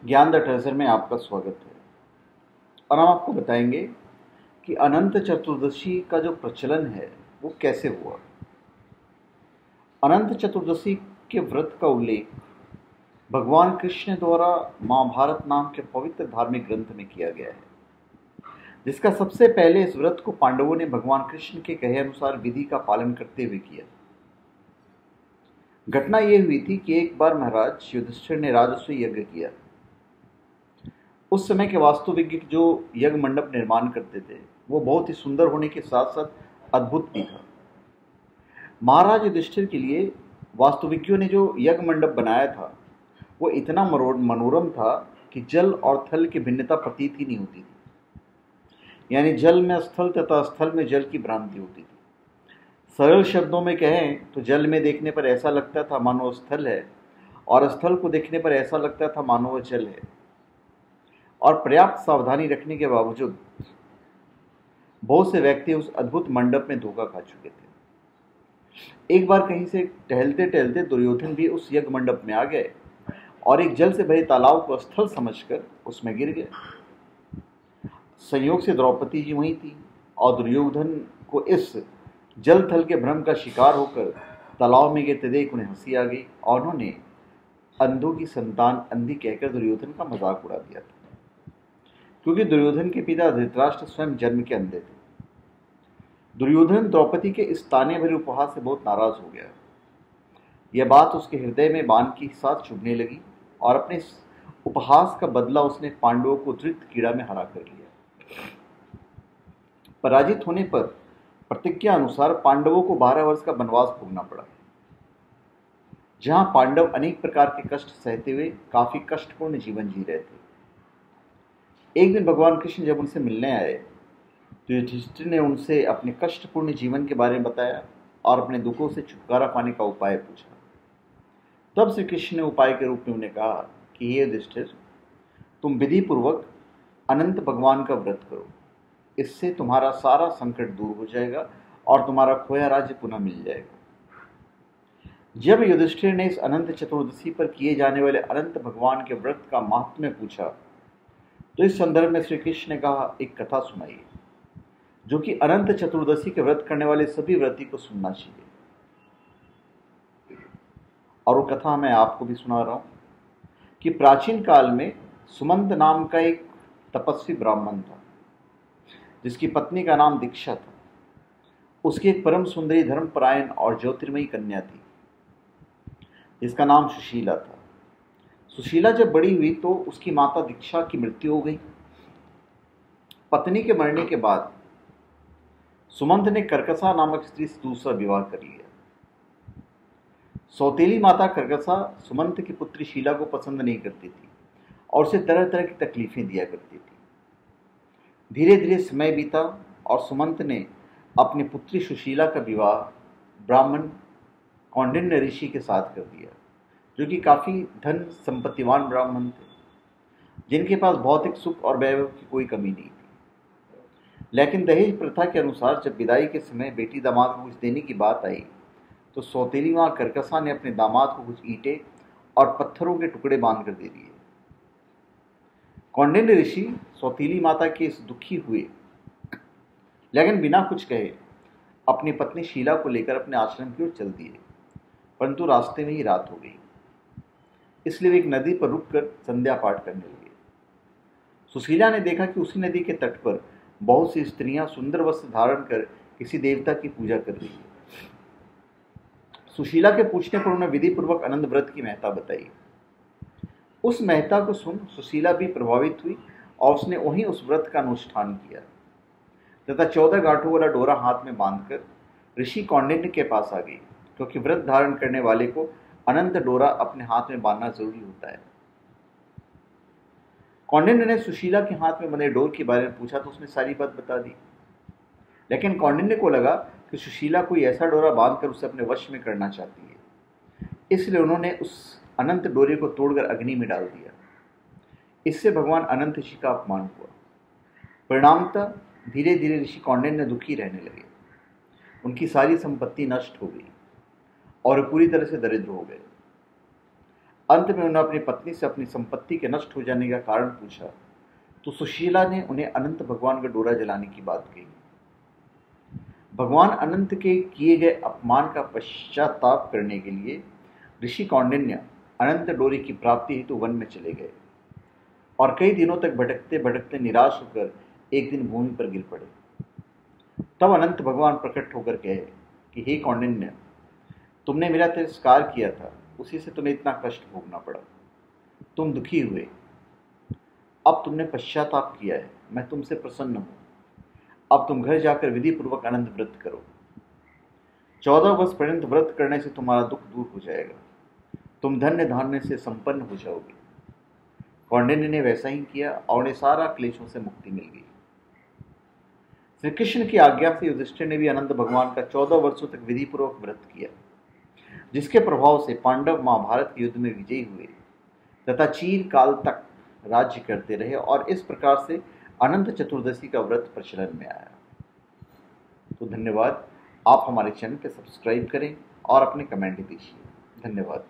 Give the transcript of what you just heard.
ज्ञान the treasure में आपका स्वागत है। और हम आपको बताएंगे कि अनंत चतुर्दशी का जो प्रचलन है वो कैसे हुआ। अनंत चतुर्दशी के व्रत का उल्लेख भगवान कृष्ण द्वारा महाभारत नाम के पवित्र धार्मिक ग्रंथ में किया गया है, जिसका सबसे पहले इस व्रत को पांडवों ने भगवान कृष्ण के कहे अनुसार विधि का पालन करते हुए किया। घटना यह हुई थी कि एक बार महाराज युधिष्ठिर ने राजस्व यज्ञ किया। उस समय के वास्तुविज्ञ जो यज्ञ मंडप निर्माण करते थे वो बहुत ही सुंदर होने के साथ साथ अद्भुत भी था। महाराज युधिष्ठिर के लिए वास्तुविज्ञों ने जो यज्ञ मंडप बनाया था वो इतना मनोरम था कि जल और थल की भिन्नता प्रतीत ही नहीं होती थी, यानी जल में स्थल तथा स्थल में जल की भ्रांति होती थी। सरल शब्दों में कहें तो जल में देखने पर ऐसा लगता था मानो स्थल है, और स्थल को देखने पर ऐसा लगता था मानो वह जल है। और पर्याप्त सावधानी रखने के बावजूद बहुत से व्यक्ति उस अद्भुत मंडप में धोखा खा चुके थे। एक बार कहीं से टहलते टहलते दुर्योधन भी उस यज्ञ मंडप में आ गए और एक जल से भरे तालाब को स्थल समझकर उसमें गिर गए। संयोग से द्रौपदी जी वहीं थी और दुर्योधन को इस जल थल के भ्रम का शिकार होकर तालाब में गिरते देख उन्हें हंसी आ गई और उन्होंने अंधों की संतान अंधी कहकर दुर्योधन का मजाक उड़ा दिया था, क्योंकि दुर्योधन के पिता धृतराष्ट्र स्वयं जन्म के अंधे थे। दुर्योधन द्रौपदी के इस ताने भरे उपहार से बहुत नाराज हो गया। यह बात उसके हृदय में बाण के साथ चुभने लगी और अपने इस उपहास का बदला उसने पांडवों को धृत कीड़ा में हरा कर लिया। पराजित होने पर प्रतिज्ञा अनुसार पांडवों को 12 वर्ष का वनवास भोगना पड़ा, जहां पांडव अनेक प्रकार के कष्ट सहते हुए काफी कष्टपूर्ण जीवन जी रहे थे। एक दिन भगवान कृष्ण जब उनसे मिलने आए तो युधिष्ठिर ने उनसे अपने कष्टपूर्ण जीवन के बारे में बताया और अपने दुखों से छुटकारा पाने का उपाय पूछा। तब श्री कृष्ण ने उपाय के रूप में उन्हें कहा कि हे युधिष्ठिर, तुम विधि पूर्वक अनंत भगवान का व्रत करो। इससे तुम्हारा सारा संकट दूर हो जाएगा और तुम्हारा खोया राज्य पुनः मिल जाएगा। जब युधिष्ठिर ने इस अनंत चतुर्दशी पर किए जाने वाले अनंत भगवान के व्रत का महात्म्य पूछा तो इस संदर्भ में श्री कृष्ण ने कहा, एक कथा सुनाइए जो कि अनंत चतुर्दशी के व्रत करने वाले सभी व्रती को सुनना चाहिए। और वो कथा मैं आपको भी सुना रहा हूं कि प्राचीन काल में सुमंत नाम का एक तपस्वी ब्राह्मण था, जिसकी पत्नी का नाम दीक्षा था। उसकी एक परम सुंदरी धर्मपरायण और ज्योतिर्मयी कन्या थी, जिसका नाम सुशीला था। सुशीला जब बड़ी हुई तो उसकी माता दीक्षा की मृत्यु हो गई। पत्नी के मरने के बाद सुमंत ने कर्कसा नामक स्त्री से दूसरा विवाह कर लिया। सौतेली माता कर्कसा सुमंत की पुत्री शीला को पसंद नहीं करती थी और उसे तरह तरह की तकलीफें दिया करती थी। धीरे धीरे समय बीता और सुमंत ने अपनी पुत्री सुशीला का विवाह ब्राह्मण कौंडिन्य ऋषि के साथ कर दिया, जो कि काफी धन संपत्तिवान ब्राह्मण थे, जिनके पास भौतिक सुख और वैभव की कोई कमी नहीं थी। लेकिन दहेज प्रथा के अनुसार जब विदाई के समय बेटी दामाद को कुछ देने की बात आई तो सौतेली मां कर्कसा ने अपने दामाद को कुछ ईंटें और पत्थरों के टुकड़े बांध कर दे दिए। कौंडिन्य ऋषि सौतेली माता के इस दुखी हुए, लेकिन बिना कुछ कहे अपनी पत्नी शीला को लेकर अपने आश्रम की ओर चल दिए। परंतु रास्ते में ही रात हो गई, इसलिए वे एक नदी पर रुककर संध्या पाठ करने लगे। सुशीला ने देखा कि उसी नदी के तट पर बहुत सी स्त्रियां सुंदर वस्त्र धारण कर किसी देवता की पूजा कर रही है। सुशीला के पूछने पर उन्होंने विधि पूर्वक अनंत व्रत की महत्ता बताई। उस महत्ता को सुन सुशीला भी प्रभावित हुई और उसने वहीं उस व्रत का अनुष्ठान किया तथा 14 गांठों वाला डोरा हाथ में बांधकर ऋषि कौंडिन्य के पास आ गई, क्योंकि व्रत धारण करने वाले को अनंत डोरा अपने हाथ में बांधना जरूरी होता है। कौंडिन्य ने सुशीला के हाथ में बंधे डोर के बारे में पूछा तो उसने सारी बात बता दी, लेकिन कौंडिन्य को लगा कि सुशीला कोई ऐसा डोरा बांधकर उसे अपने वश में करना चाहती है, इसलिए उन्होंने उस अनंत डोरे को तोड़कर अग्नि में डाल दिया। इससे भगवान अनंत ऋषि का अपमान हुआ। परिणामतः धीरे धीरे ऋषि कौंडिन्य दुखी रहने लगे। उनकी सारी संपत्ति नष्ट हो गई और पूरी तरह से दरिद्र हो गए। अंत में उन्होंने अपनी पत्नी से अपनी संपत्ति के नष्ट हो जाने का कारण पूछा तो सुशीला ने उन्हें अनंत भगवान का डोरा जलाने की बात कही। भगवान अनंत के किए गए अपमान का पश्चाताप करने के लिए ऋषि कौंडिन्य अनंत डोरी की प्राप्ति हेतु वन में चले गए और कई दिनों तक भटकते भटकते निराश होकर एक दिन भूमि पर गिर पड़े। तब अनंत भगवान प्रकट होकर कहे कि हे कौंडिन्य, तुमने मेरा तिरस्कार किया था, उसी से तुम्हें इतना कष्ट भोगना पड़ा। तुम दुखी हुए, अब तुमने पश्चाताप किया है, मैं तुमसे प्रसन्न हूं। अब तुम घर जाकर विधि पूर्वक अनंत व्रत करो। 14 वर्ष पर्यंत व्रत करने से तुम्हारा दुख दूर हो जाएगा, तुम धन्य धान्य से संपन्न हो जाओगे। कौंडिन्य ने वैसा ही किया और उन्हें सारा क्लेशों से मुक्ति मिल गई। श्री कृष्ण की आज्ञा से युधिष्ठिर ने भी अनंत भगवान का 14 वर्षों तक विधि पूर्वक व्रत किया, जिसके प्रभाव से पांडव महाभारत के युद्ध में विजयी हुए तथा चीर काल तक राज्य करते रहे और इस प्रकार से अनंत चतुर्दशी का व्रत प्रचलन में आया। तो धन्यवाद। आप हमारे चैनल पे सब्सक्राइब करें और अपने कमेंट दीजिए। धन्यवाद।